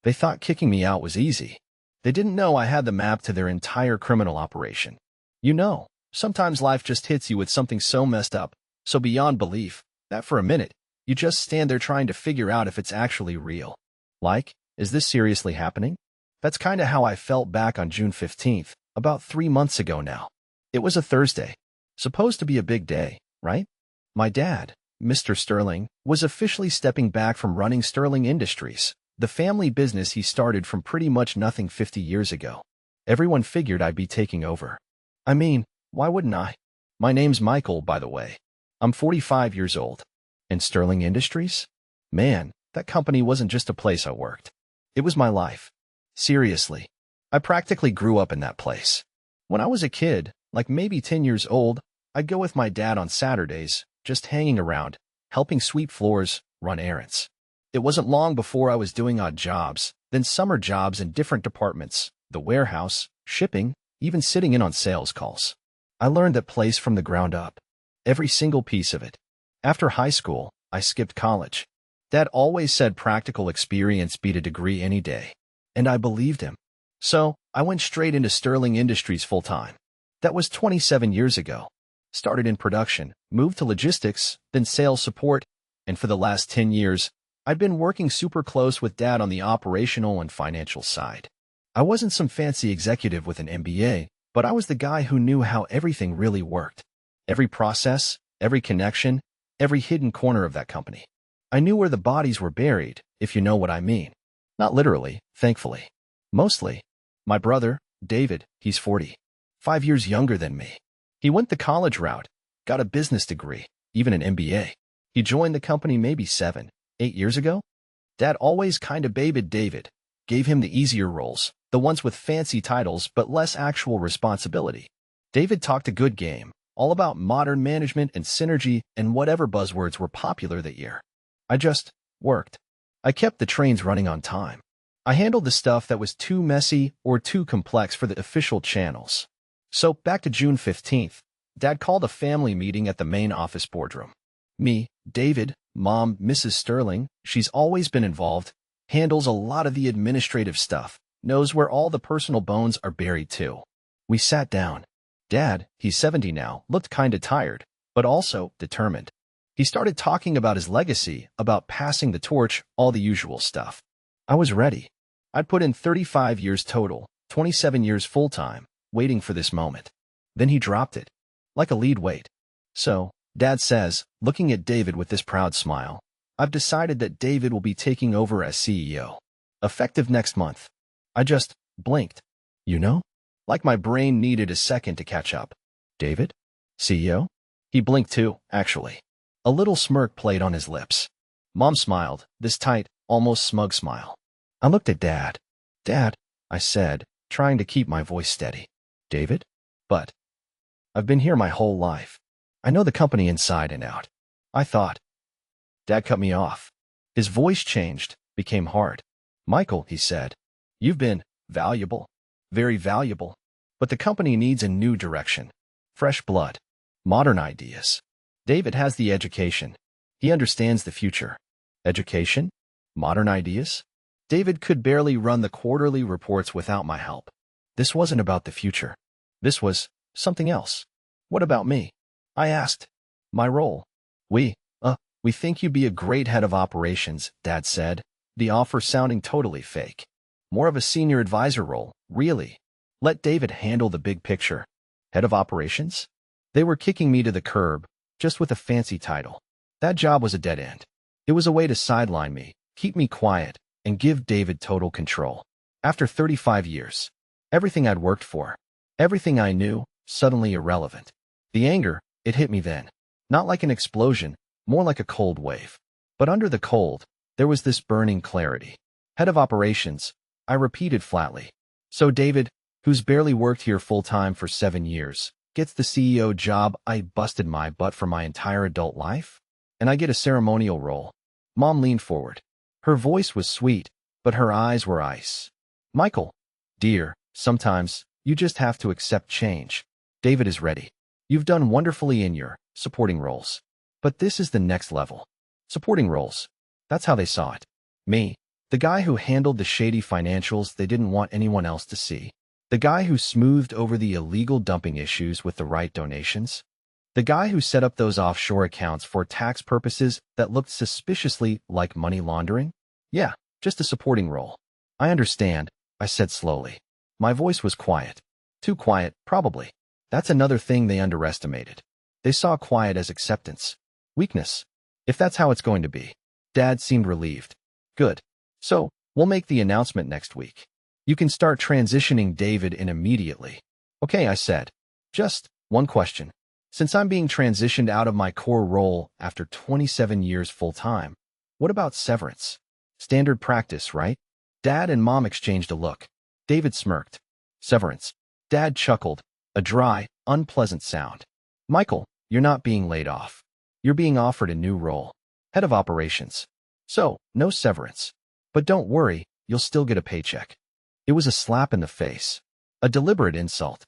They thought kicking me out was easy. They didn't know I had the map to their entire criminal operation. You know, sometimes life just hits you with something so messed up, so beyond belief, that for a minute, you just stand there trying to figure out if it's actually real. Like, is this seriously happening? That's kinda how I felt back on June 15th, about 3 months ago now. It was a Thursday. Supposed to be a big day, right? My dad, Mr. Sterling, was officially stepping back from running Sterling Industries, the family business he started from pretty much nothing 50 years ago. Everyone figured I'd be taking over. I mean, why wouldn't I? My name's Michael, by the way. I'm 45 years old. And Sterling Industries? Man, that company wasn't just a place I worked. It was my life. Seriously. I practically grew up in that place. When I was a kid, like maybe 10 years old, I'd go with my dad on Saturdays, just hanging around, helping sweep floors, run errands. It wasn't long before I was doing odd jobs, then summer jobs in different departments, the warehouse, shipping, even sitting in on sales calls. I learned that place from the ground up. Every single piece of it. After high school, I skipped college. Dad always said practical experience beat a degree any day. And I believed him. So, I went straight into Sterling Industries full-time. That was 27 years ago. Started in production, moved to logistics, then sales support, and for the last 10 years, I'd been working super close with Dad on the operational and financial side. I wasn't some fancy executive with an MBA, but I was the guy who knew how everything really worked. Every process, every connection, every hidden corner of that company. I knew where the bodies were buried, if you know what I mean. Not literally, thankfully. Mostly. My brother, David, he's 40. 5 years younger than me. He went the college route, got a business degree, even an MBA. He joined the company maybe 7, 8 years ago. Dad always kinda babied David, gave him the easier roles, the ones with fancy titles but less actual responsibility. David talked a good game, all about modern management and synergy and whatever buzzwords were popular that year. I just worked. I kept the trains running on time. I handled the stuff that was too messy or too complex for the official channels. So, back to June 15th, Dad called a family meeting at the main office boardroom. Me, David, Mom, Mrs. Sterling, she's always been involved, handles a lot of the administrative stuff, knows where all the personal bones are buried too. We sat down. Dad, he's 70 now, looked kinda tired, but also determined. He started talking about his legacy, about passing the torch, all the usual stuff. I was ready. I'd put in 35 years total, 27 years full-time, waiting for this moment. Then he dropped it. Like a lead weight. So, Dad says, looking at David with this proud smile, I've decided that David will be taking over as CEO. Effective next month. I just blinked. You know? Like my brain needed a second to catch up. David? CEO? He blinked too, actually. A little smirk played on his lips. Mom smiled, this tight, almost smug smile. I looked at Dad. Dad, I said, trying to keep my voice steady. David? But I've been here my whole life. I know the company inside and out. I thought. Dad cut me off. His voice changed, became hard. Michael, he said, you've been valuable, very valuable, but the company needs a new direction. Fresh blood, modern ideas. David has the education. He understands the future. Education? Modern ideas? David could barely run the quarterly reports without my help. This wasn't about the future. This was something else. What about me? I asked. My role. We think you'd be a great head of operations, Dad said, the offer sounding totally fake. More of a senior advisor role, really. Let David handle the big picture. Head of operations? They were kicking me to the curb, just with a fancy title. That job was a dead end. It was a way to sideline me, keep me quiet, and give David total control. After 35 years, everything I'd worked for, everything I knew, suddenly irrelevant. The anger, it hit me then. Not like an explosion, more like a cold wave. But under the cold, there was this burning clarity. Head of operations, I repeated flatly. So David, who's barely worked here full-time for 7 years, gets the CEO job I busted my butt for my entire adult life? And I get a ceremonial role. Mom leaned forward. Her voice was sweet, but her eyes were ice. Michael, dear, sometimes you just have to accept change. David is ready. You've done wonderfully in your supporting roles. But this is the next level. Supporting roles. That's how they saw it. Me, The guy who handled the shady financials they didn't want anyone else to see. The guy who smoothed over the illegal dumping issues with the right donations. The guy who set up those offshore accounts for tax purposes that looked suspiciously like money laundering? Yeah, just a supporting role. I understand, I said slowly. My voice was quiet. Too quiet, probably. That's another thing they underestimated. They saw quiet as acceptance. Weakness. If that's how it's going to be. Dad seemed relieved. Good. So, we'll make the announcement next week. You can start transitioning David in immediately. Okay, I said. Just one question. Since I'm being transitioned out of my core role after 27 years full-time, what about severance? Standard practice, right? Dad and Mom exchanged a look. David smirked. Severance. Dad chuckled, a dry, unpleasant sound. Michael, you're not being laid off. You're being offered a new role. Head of operations. So, no severance. But don't worry, you'll still get a paycheck. It was a slap in the face. A deliberate insult.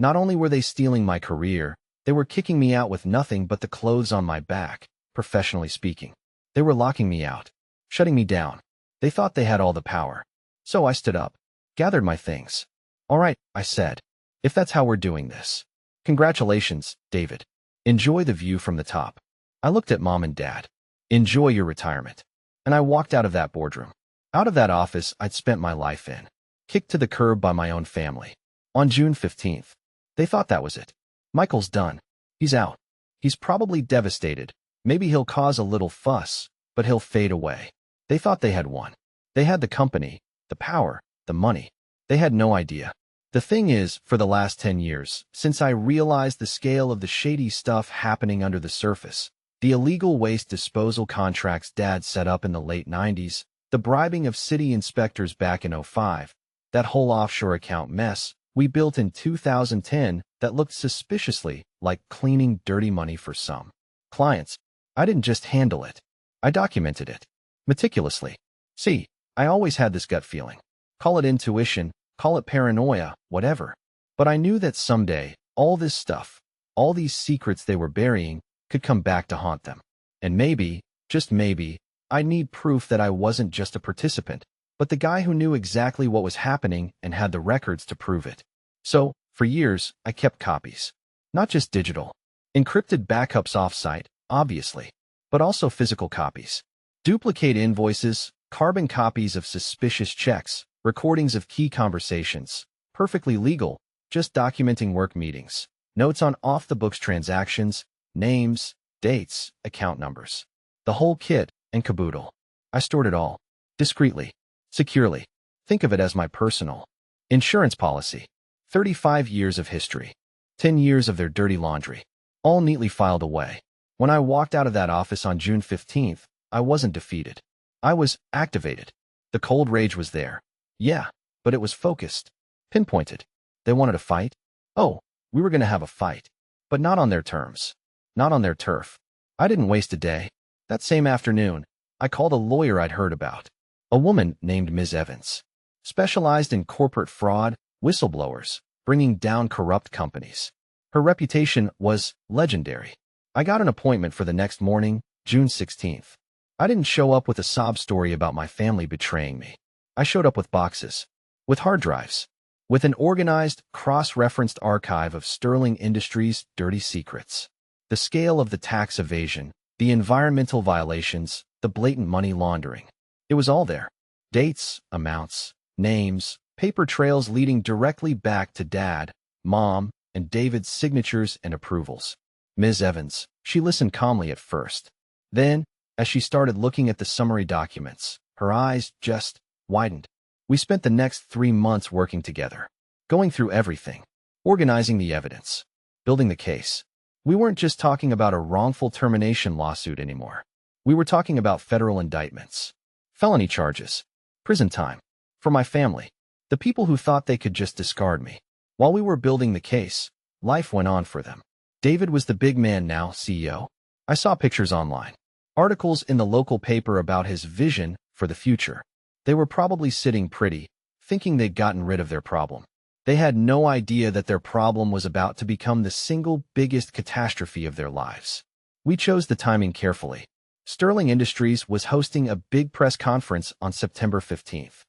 Not only were they stealing my career, they were kicking me out with nothing but the clothes on my back, professionally speaking. They were locking me out, shutting me down. They thought they had all the power. So I stood up, gathered my things. All right, I said. If that's how we're doing this. Congratulations, David. Enjoy the view from the top. I looked at Mom and Dad. Enjoy your retirement. And I walked out of that boardroom. Out of that office I'd spent my life in. Kicked to the curb by my own family. On June 15th. They thought that was it. Michael's done. He's out. He's probably devastated. Maybe he'll cause a little fuss, but he'll fade away. They thought they had won. They had the company, the power, the money. They had no idea. The thing is, for the last 10 years, since I realized the scale of the shady stuff happening under the surface, the illegal waste disposal contracts Dad set up in the late 90s, the bribing of city inspectors back in '05, that whole offshore account mess we built in 2010 that looked suspiciously like cleaning dirty money for some clients. I didn't just handle it. I documented it. Meticulously. See, I always had this gut feeling. Call it intuition, call it paranoia, whatever. But I knew that someday, all this stuff, all these secrets they were burying, could come back to haunt them. And maybe, just maybe, I'd need proof that I wasn't just a participant, but the guy who knew exactly what was happening and had the records to prove it. So, for years, I kept copies. Not just digital. Encrypted backups off-site, obviously, but also physical copies. Duplicate invoices, carbon copies of suspicious checks, recordings of key conversations. Perfectly legal, just documenting work meetings. Notes on off-the-books transactions, names, dates, account numbers. The whole kit and caboodle. I stored it all. Discreetly. Securely. Think of it as my personal insurance policy. 35 years of history. 10 years of their dirty laundry. All neatly filed away. When I walked out of that office on June 15th, I wasn't defeated. I was activated. The cold rage was there. Yeah, but it was focused. Pinpointed. They wanted a fight? Oh, we were going to have a fight. But not on their terms. Not on their turf. I didn't waste a day. That same afternoon, I called a lawyer I'd heard about. A woman named Ms. Evans. Specialized in corporate fraud, whistleblowers, bringing down corrupt companies. Her reputation was legendary. I got an appointment for the next morning, June 16th. I didn't show up with a sob story about my family betraying me. I showed up with boxes, with hard drives, with an organized, cross-referenced archive of Sterling Industries' dirty secrets. The scale of the tax evasion, the environmental violations, the blatant money laundering. It was all there. Dates, amounts, names, paper trails leading directly back to Dad, Mom, and David's signatures and approvals. Ms. Evans, she listened calmly at first. Then, as she started looking at the summary documents, her eyes just widened. We spent the next 3 months working together, going through everything, organizing the evidence, building the case. We weren't just talking about a wrongful termination lawsuit anymore. We were talking about federal indictments, felony charges, prison time. For my family, the people who thought they could just discard me. While we were building the case, life went on for them. David was the big man now, CEO. I saw pictures online, articles in the local paper about his vision for the future. They were probably sitting pretty, thinking they'd gotten rid of their problem. They had no idea that their problem was about to become the single biggest catastrophe of their lives. We chose the timing carefully. Sterling Industries was hosting a big press conference on September 15th,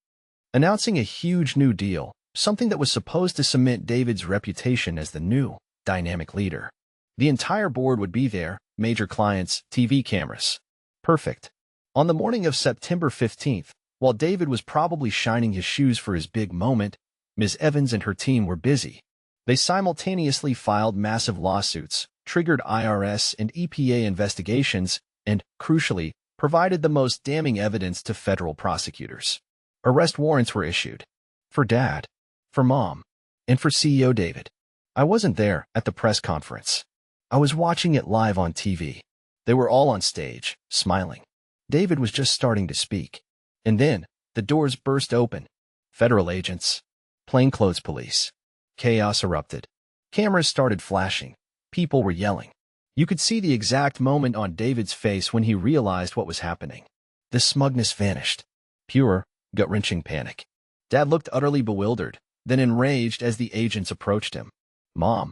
announcing a huge new deal, something that was supposed to cement David's reputation as the new, dynamic leader. The entire board would be there, major clients, TV cameras. Perfect. On the morning of September 15th, while David was probably shining his shoes for his big moment, Ms. Evans and her team were busy. They simultaneously filed massive lawsuits, triggered IRS and EPA investigations, and, crucially, provided the most damning evidence to federal prosecutors. Arrest warrants were issued. For Dad, for Mom, and for CEO David. I wasn't there at the press conference. I was watching it live on TV. They were all on stage, smiling. David was just starting to speak. And then, the doors burst open. Federal agents, plainclothes police. Chaos erupted. Cameras started flashing. People were yelling. You could see the exact moment on David's face when he realized what was happening. The smugness vanished. Pure, gut-wrenching panic. Dad looked utterly bewildered, then enraged as the agents approached him. Mom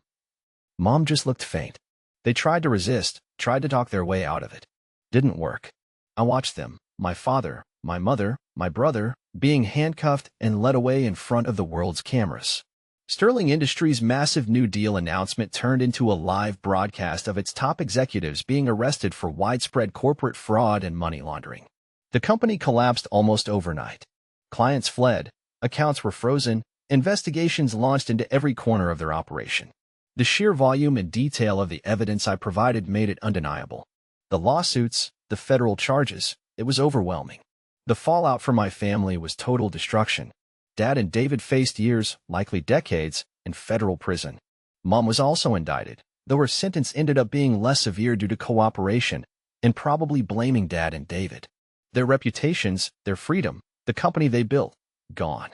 just looked faint. They tried to resist, tried to talk their way out of it. Didn't work. I watched them, my father, my mother, my brother, being handcuffed and led away in front of the world's cameras. Sterling Industries' massive New Deal announcement turned into a live broadcast of its top executives being arrested for widespread corporate fraud and money laundering. The company collapsed almost overnight. Clients fled, accounts were frozen, investigations launched into every corner of their operation. The sheer volume and detail of the evidence I provided made it undeniable. The lawsuits, the federal charges, it was overwhelming. The fallout for my family was total destruction. Dad and David faced years, likely decades, in federal prison. Mom was also indicted, though her sentence ended up being less severe due to cooperation and probably blaming Dad and David. Their reputations, their freedom, the company they built, gone.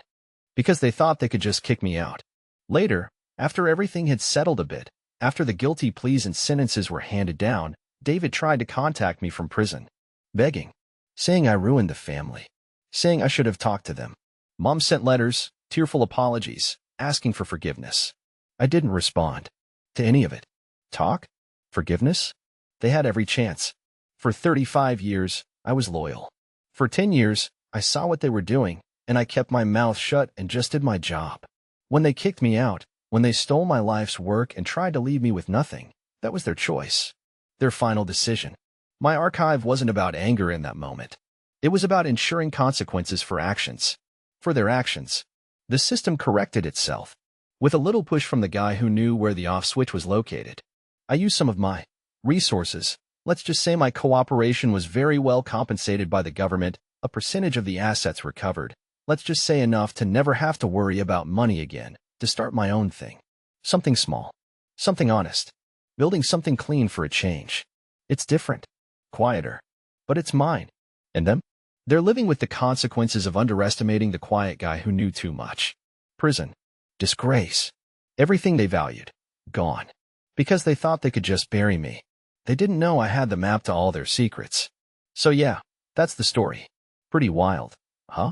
Because they thought they could just kick me out. Later, after everything had settled a bit, after the guilty pleas and sentences were handed down, David tried to contact me from prison, begging, saying I ruined the family, saying I should have talked to them. Mom sent letters, tearful apologies, asking for forgiveness. I didn't respond to any of it. Talk? Forgiveness? They had every chance. For 35 years, I was loyal. For 10 years, I saw what they were doing, and I kept my mouth shut and just did my job. When they kicked me out, when they stole my life's work and tried to leave me with nothing, that was their choice. Their final decision. My archive wasn't about anger in that moment. It was about ensuring consequences for actions. For their actions. The system corrected itself. With a little push from the guy who knew where the off switch was located. I used some of my resources. Let's just say my cooperation was very well compensated by the government. A percentage of the assets recovered. Let's just say enough to never have to worry about money again. To start my own thing. Something small. Something honest. Building something clean for a change. It's different. Quieter. But it's mine. And them? They're living with the consequences of underestimating the quiet guy who knew too much. Prison. Disgrace. Everything they valued. Gone. Because they thought they could just bury me. They didn't know I had the map to all their secrets. So yeah, that's the story. Pretty wild, huh?